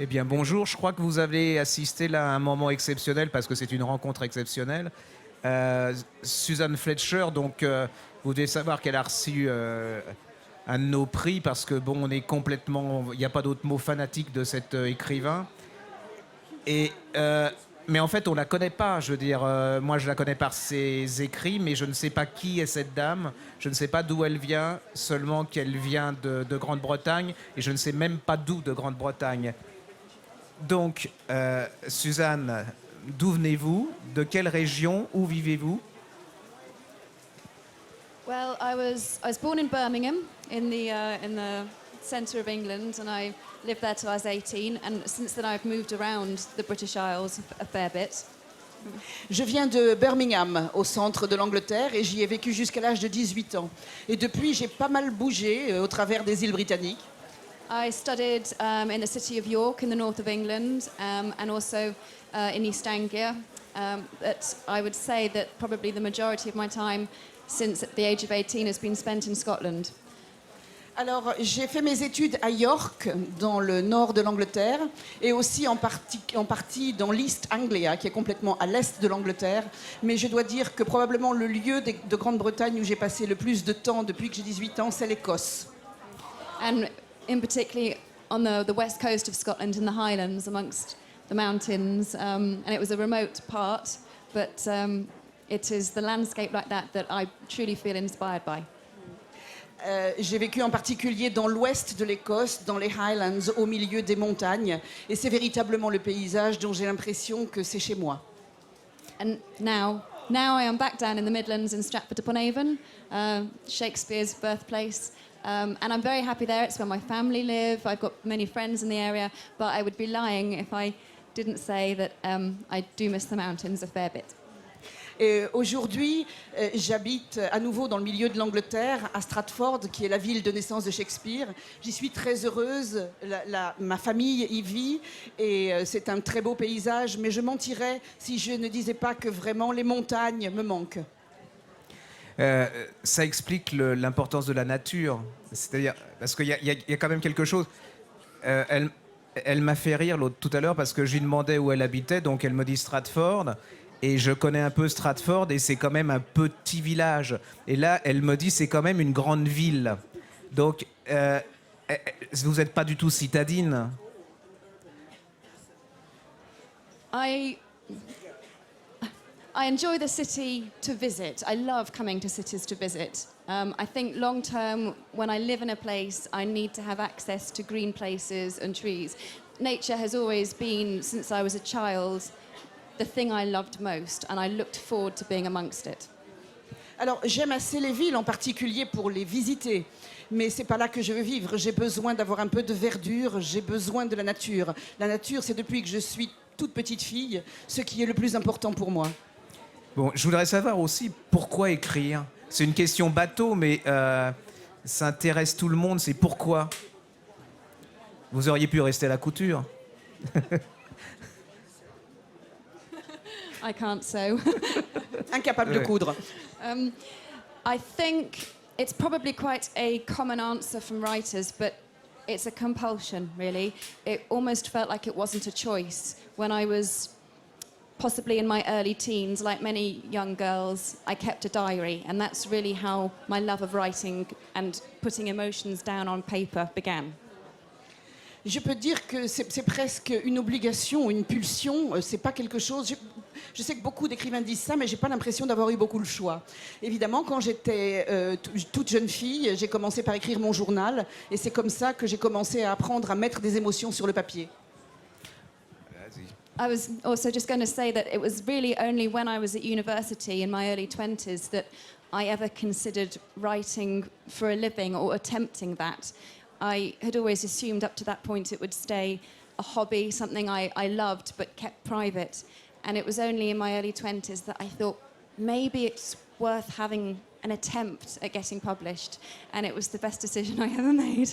Eh bien, bonjour. Je crois que vous avez assisté là à un moment exceptionnel parce que c'est une rencontre exceptionnelle. Suzanne Fletcher, donc, vous devez savoir qu'elle a reçu un de nos prix parce que, bon, on est complètement. Il n'y a pas d'autre mot fanatique de cet écrivain. Et. Mais en fait, on la connaît pas. Je veux dire, moi, je la connais par ses écrits, mais je ne sais pas qui est cette dame. Je ne sais pas d'où elle vient, seulement qu'elle vient de Grande-Bretagne, et je ne sais même pas d'où de Grande-Bretagne. Donc, Suzanne, d'où venez-vous? De quelle région? Où vivez-vous? Well, I was born in Birmingham in the centre of England, and I lived there till I was 18. And since then, I've moved around the British Isles a fair bit. Je viens de Birmingham, au centre de l'Angleterre, et j'y ai vécu jusqu'à l'âge de 18 ans. Et depuis, j'ai pas mal bougé au travers des îles britanniques. I studied in the city of York in the north of England, and also in East Anglia. But I would say that probably the majority of my time since the age of 18 has been spent in Scotland. Alors, j'ai fait mes études à York, dans le nord de l'Angleterre, et aussi en partie dans l'East Anglia, qui est complètement à l'est de l'Angleterre. Mais je dois dire que probablement le lieu de Grande-Bretagne où j'ai passé le plus de temps depuis que j'ai 18 ans, c'est l'Écosse. And in particular on the west coast of Scotland in the Highlands amongst the mountains, and it was a remote part, but it is the landscape like that I truly feel inspired by. J'ai vécu en particulier dans l'ouest de l'Écosse, dans les Highlands, au milieu des montagnes, et c'est véritablement le paysage dont j'ai l'impression que c'est chez moi. And now I am back down in the Midlands in Stratford-upon-Avon, Shakespeare's birthplace. And I'm very happy there. It's where my family live. I've got many friends in the area, but I would be lying if I didn't say that I do miss the mountains a fair bit. Et aujourd'hui, j'habite à nouveau dans le milieu de l'Angleterre, à Stratford, qui est la ville de naissance de Shakespeare. J'y suis très heureuse, ma famille y vit, et c'est un très beau paysage, mais je mentirais si je ne disais pas que vraiment les montagnes me manquent. Ça explique l'importance de la nature. C'est-à-dire, parce qu'il y a quand même quelque chose. Elle m'a fait rire tout à l'heure parce que je lui demandais où elle habitait, donc elle me dit Stratford. Et je connais un peu Stratford et c'est quand même un petit village. Et là, elle me dit c'est quand même une grande ville. Donc, vous n'êtes pas du tout citadine. I enjoy the city to visit. I love coming to cities to visit. I think long term, when I live in a place, I need to have access to green places and trees. Nature has always been, since I was a child, the thing I loved most, and I looked forward to being amongst it. Alors, j'aime assez les villes, en particulier pour les visiter. Mais c'est pas là que je veux vivre. J'ai besoin d'avoir un peu de verdure, j'ai besoin de la nature. La nature, c'est depuis que je suis toute petite fille, ce qui est le plus important pour moi. Bon, je voudrais savoir aussi pourquoi écrire. C'est une question bateau, mais ça intéresse tout le monde. C'est pourquoi. Vous auriez pu rester à la couture. I can't sew. Incapable de coudre. I think it's probably quite a common answer from writers, but it's a compulsion, really. It almost felt like it wasn't a choice. When I was possibly in my early teens, like many young girls, I kept a diary, and that's really how my love of writing and putting emotions down on paper began. Je peux dire que c'est presque une obligation, une pulsion, c'est pas quelque chose... Je sais que beaucoup d'écrivains disent ça, mais j'ai pas l'impression d'avoir eu beaucoup le choix. Évidemment, quand j'étais toute jeune fille, j'ai commencé par écrire mon journal, et c'est comme ça que j'ai commencé à apprendre à mettre des émotions sur le papier. I was also just going to say that it was really only when I was at university in my early 20s that I ever considered writing for a living or attempting that. I had always assumed up to that point it would stay a hobby, something I loved but kept private. And it was only in my early 20s that I thought maybe it's worth having an attempt at getting published. And it was the best decision I ever made.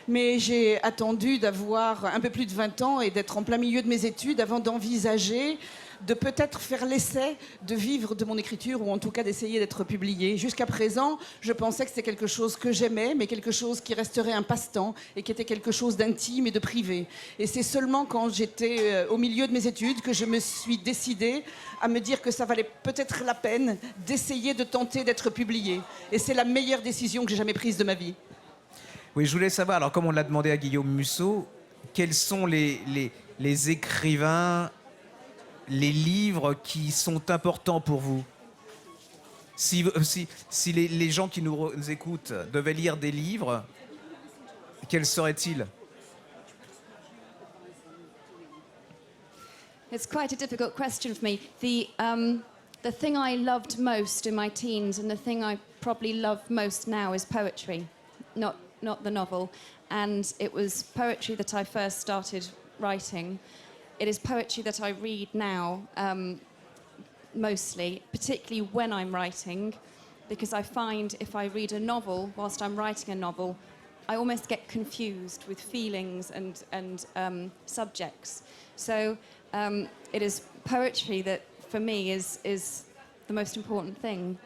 Mais j'ai attendu d'avoir un peu plus de 20 ans et d'être en plein milieu de mes études avant d'envisager de peut-être faire l'essai de vivre de mon écriture ou en tout cas d'essayer d'être publié. Jusqu'à présent, je pensais que c'était quelque chose que j'aimais, mais quelque chose qui resterait un passe-temps et qui était quelque chose d'intime et de privé. Et c'est seulement quand j'étais au milieu de mes études que je me suis décidée à me dire que ça valait peut-être la peine d'essayer de tenter d'être publié. Et c'est la meilleure décision que j'ai jamais prise de ma vie. Oui, je voulais savoir, alors comme on l'a demandé à Guillaume Musso, quels sont les écrivains, les livres qui sont importants pour vous? Si les gens qui nous écoutent devaient lire des livres, quels seraient-ils? It's quite a difficult question for me. The thing I loved most in my teens and the thing I probably love most now is poetry, not the novel. And it was poetry that I first started writing. It is poetry that I read now, mostly, particularly when I'm writing, because I find if I read a novel whilst I'm writing a novel, I almost get confused with feelings and subjects. So it is poetry that, for me, is the most important thing.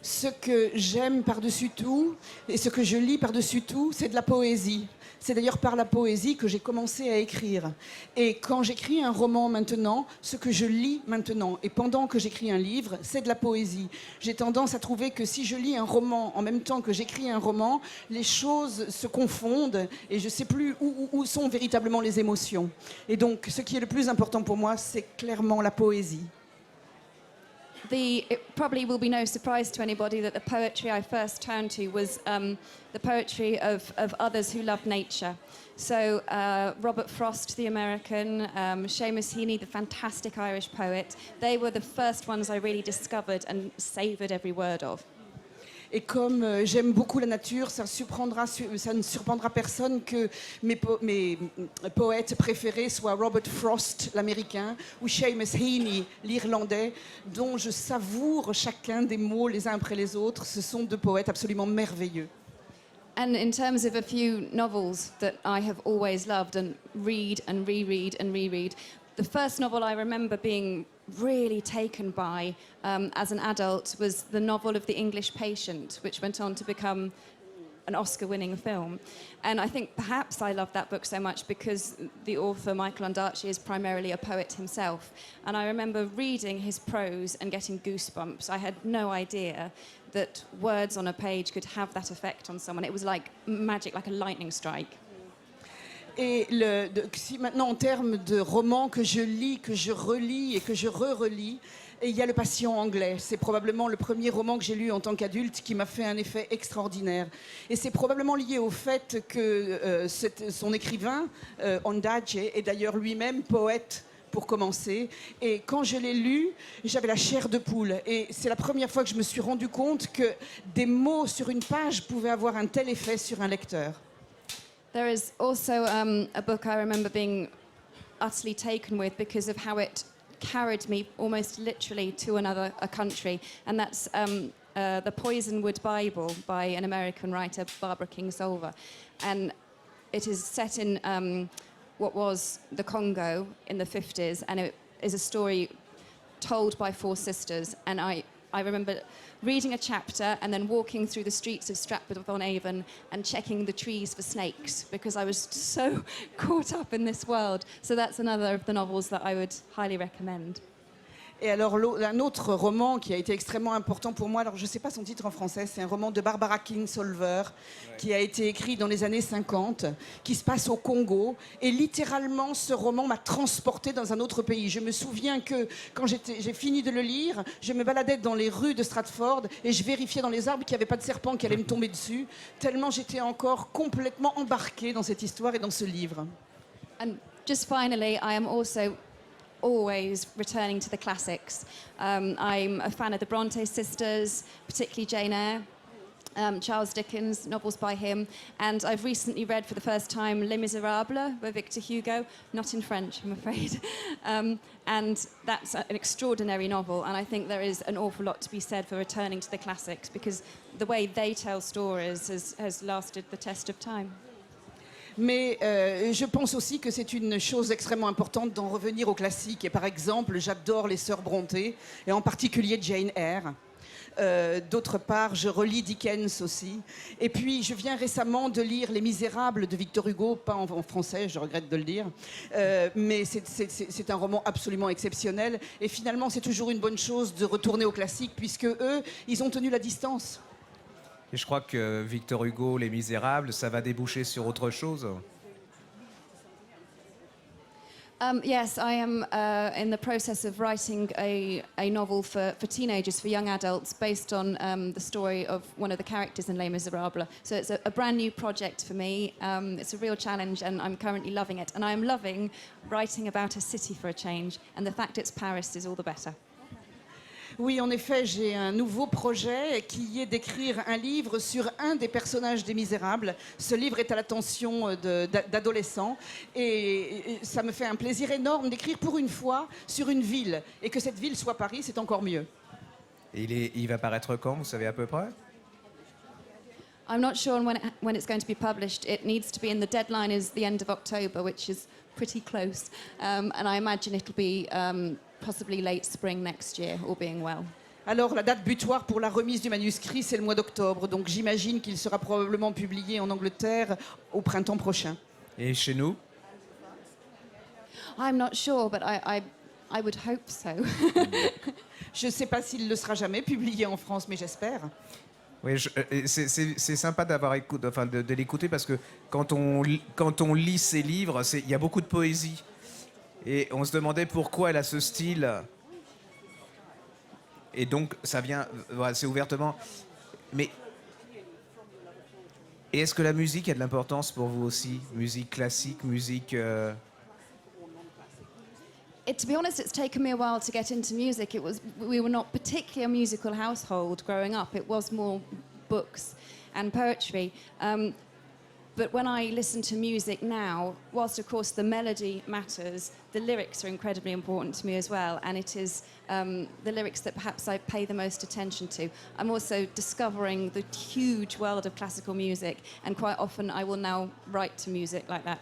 Ce que j'aime par-dessus tout, et ce que je lis par-dessus tout, c'est de la poésie. C'est d'ailleurs par la poésie que j'ai commencé à écrire. Et quand j'écris un roman maintenant, ce que je lis maintenant, et pendant que j'écris un livre, c'est de la poésie. J'ai tendance à trouver que si je lis un roman en même temps que j'écris un roman, les choses se confondent et je ne sais plus où sont véritablement les émotions. Et donc, ce qui est le plus important pour moi, c'est clairement la poésie. It probably will be no surprise to anybody that the poetry I first turned to was the poetry of others who love nature. So Robert Frost, the American, Seamus Heaney, the fantastic Irish poet, they were the first ones I really discovered and savoured every word of. Et comme j'aime beaucoup la nature, ça ne surprendra personne que mes poètes préférés soient Robert Frost, l'américain, ou Seamus Heaney, l'irlandais, dont je savoure chacun des mots les uns après les autres. Ce sont deux poètes absolument merveilleux. And in terms of a few novels that I have always loved and read and reread and reread, the first novel I remember being really taken by as an adult was the novel of The English Patient, which went on to become an Oscar-winning film. And I think perhaps I love that book so much because the author, Michael Ondaatje, is primarily a poet himself. And I remember reading his prose and getting goosebumps. I had no idea that words on a page could have that effect on someone. It was like magic, like a lightning strike. Et si maintenant, en termes de romans que je lis, que je relis et que je re-relis, il y a Le Patient anglais. C'est probablement le premier roman que j'ai lu en tant qu'adulte qui m'a fait un effet extraordinaire. Et c'est probablement lié au fait que son écrivain, Ondaatje, est d'ailleurs lui-même poète pour commencer. Et quand je l'ai lu, j'avais la chair de poule. Et c'est la première fois que je me suis rendu compte que des mots sur une page pouvaient avoir un tel effet sur un lecteur. There is also a book I remember being utterly taken with because of how it carried me almost literally to a country, and that's The Poisonwood Bible by an American writer, Barbara Kingsolver. And it is set in what was the Congo in the 50s, and it is a story told by four sisters. And I remember reading a chapter and then walking through the streets of Stratford-upon-Avon and checking the trees for snakes because I was so caught up in this world. So that's another of the novels that I would highly recommend. Et alors, un autre roman qui a été extrêmement important pour moi, alors je ne sais pas son titre en français, c'est un roman de Barbara Kingsolver qui a été écrit dans les années 50, qui se passe au Congo. Et littéralement, ce roman m'a transportée dans un autre pays. Je me souviens que quand j'ai fini de le lire, je me baladais dans les rues de Stratford et je vérifiais dans les arbres qu'il n'y avait pas de serpent qui allait me tomber dessus, tellement j'étais encore complètement embarquée dans cette histoire et dans ce livre. And just finally, I am also always returning to the classics. I'm a fan of the Bronte sisters, particularly Jane Eyre, Charles Dickens, novels by him, and I've recently read for the first time Les Miserables by Victor Hugo, not in French, I'm afraid. And that's an extraordinary novel, and I think there is an awful lot to be said for returning to the classics because the way they tell stories has lasted the test of time. Mais je pense aussi que c'est une chose extrêmement importante d'en revenir aux classiques. Et par exemple, j'adore les Sœurs Brontë, et en particulier Jane Eyre. D'autre part, je relis Dickens aussi. Et puis, je viens récemment de lire Les Misérables de Victor Hugo, pas en français, je regrette de le dire. Mais c'est un roman absolument exceptionnel. Et finalement, c'est toujours une bonne chose de retourner aux classiques, puisque eux, ils ont tenu la distance. Et je crois que Victor Hugo, Les Misérables, ça va déboucher sur autre chose. Yes, I am in the process of writing a novel for teenagers, for young adults, based on the story of one of the characters in Les Miserables. So it's a brand new project for me. It's a real challenge, and I'm currently loving it. And I am loving writing about a city for a change. And the fact it's Paris is all the better. Oui, en effet, j'ai un nouveau projet qui est d'écrire un livre sur un des personnages des Misérables. Ce livre est à l'attention d'adolescents et ça me fait un plaisir énorme d'écrire pour une fois sur une ville. Et que cette ville soit Paris, c'est encore mieux. Et il va paraître quand, vous savez à peu près? I'm not sure when it's going to be published. It needs to be, and the deadline is the end of October, which is pretty close. And I imagine it'll be possibly late spring next year, all being well. Alors, la date butoir pour la remise du manuscrit, c'est le mois d'octobre. Donc, j'imagine qu'il sera probablement publié en Angleterre au printemps prochain. Et chez nous? I'm not sure, but I would hope so. Je ne sais pas s'il le sera jamais publié en France, mais j'espère. Oui, c'est sympa de l'écouter parce que quand on lit ses livres, il y a beaucoup de poésie. Et on se demandait pourquoi elle a ce style. Et donc, ça vient, voilà, c'est ouvertement. Mais. Et est-ce que la musique a de l'importance pour vous aussi? Musique classique, musique. To be honest, it's taken me a while to get into music. We were not particularly a musical household growing up. It was more books and poetry. But when I listen to music now, whilst of course the melody matters, the lyrics are incredibly important to me as well. And it is the lyrics that perhaps I pay the most attention to. I'm also discovering the huge world of classical music. And quite often I will now write to music like that.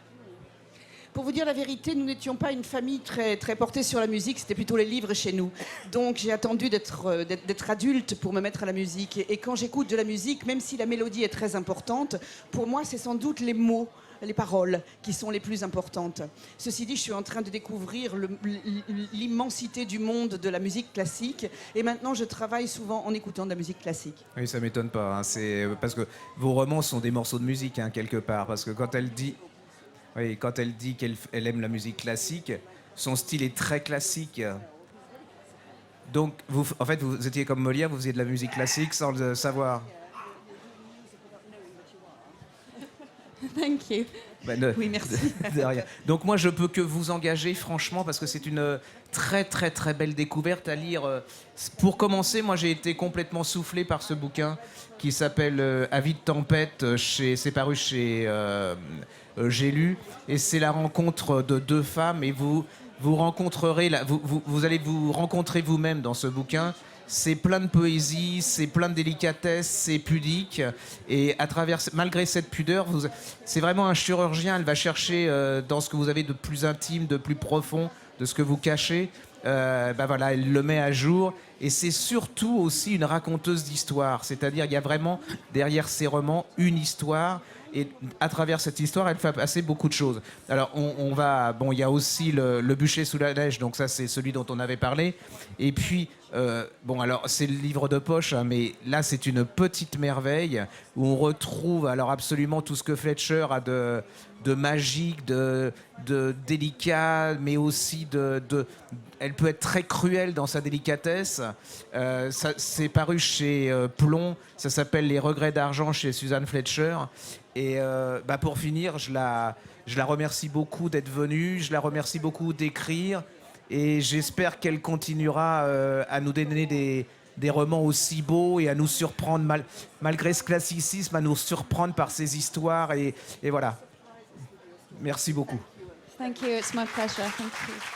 Pour vous dire la vérité, nous n'étions pas une famille très portée sur la musique, c'était plutôt les livres chez nous. Donc j'ai attendu d'être adulte pour me mettre à la musique. Et quand j'écoute de la musique, même si la mélodie est très importante, pour moi c'est sans doute les mots, les paroles qui sont les plus importantes. Ceci dit, je suis en train de découvrir l'immensité du monde de la musique classique. Et maintenant, je travaille souvent en écoutant de la musique classique. Oui, ça m'étonne pas. Hein. C'est parce que vos romans sont des morceaux de musique, hein, quelque part. Parce que quand elle dit qu'elle aime la musique classique, son style est très classique. Donc, vous étiez comme Molière, vous faisiez de la musique classique sans le savoir. Thank you. Oui, merci. De rien. Donc moi, je peux que vous engager, franchement, parce que c'est une très, très, très belle découverte à lire. Pour commencer, moi, j'ai été complètement soufflé par ce bouquin qui s'appelle Avis de tempête. C'est paru chez J'ai lu. Et c'est la rencontre de deux femmes. Et vous rencontrerez, vous allez vous rencontrer vous-même dans ce bouquin. C'est plein de poésie, c'est plein de délicatesse, c'est pudique. Et à travers, malgré cette pudeur, c'est vraiment un chirurgien. Elle va chercher dans ce que vous avez de plus intime, de plus profond, de ce que vous cachez. Voilà, elle le met à jour. Et c'est surtout aussi une raconteuse d'histoire. C'est-à-dire, il y a vraiment, derrière ces romans, une histoire. Et à travers cette histoire, elle fait passer beaucoup de choses. Alors, il y a aussi le bûcher sous la neige, donc ça, c'est celui dont on avait parlé. Et puis, alors, c'est le livre de poche, hein, mais là, c'est une petite merveille où on retrouve alors absolument tout ce que Fletcher a de magique, de délicat, mais aussi elle peut être très cruelle dans sa délicatesse. C'est paru chez Plomb, ça s'appelle Les regrets d'argent chez Suzanne Fletcher. Et pour finir, je la remercie beaucoup d'être venue, je la remercie beaucoup d'écrire, et j'espère qu'elle continuera à nous donner des romans aussi beaux et à nous surprendre, malgré ce classicisme, à nous surprendre par ses histoires. Et voilà. Merci beaucoup. Thank you, it's my pleasure. Thank you.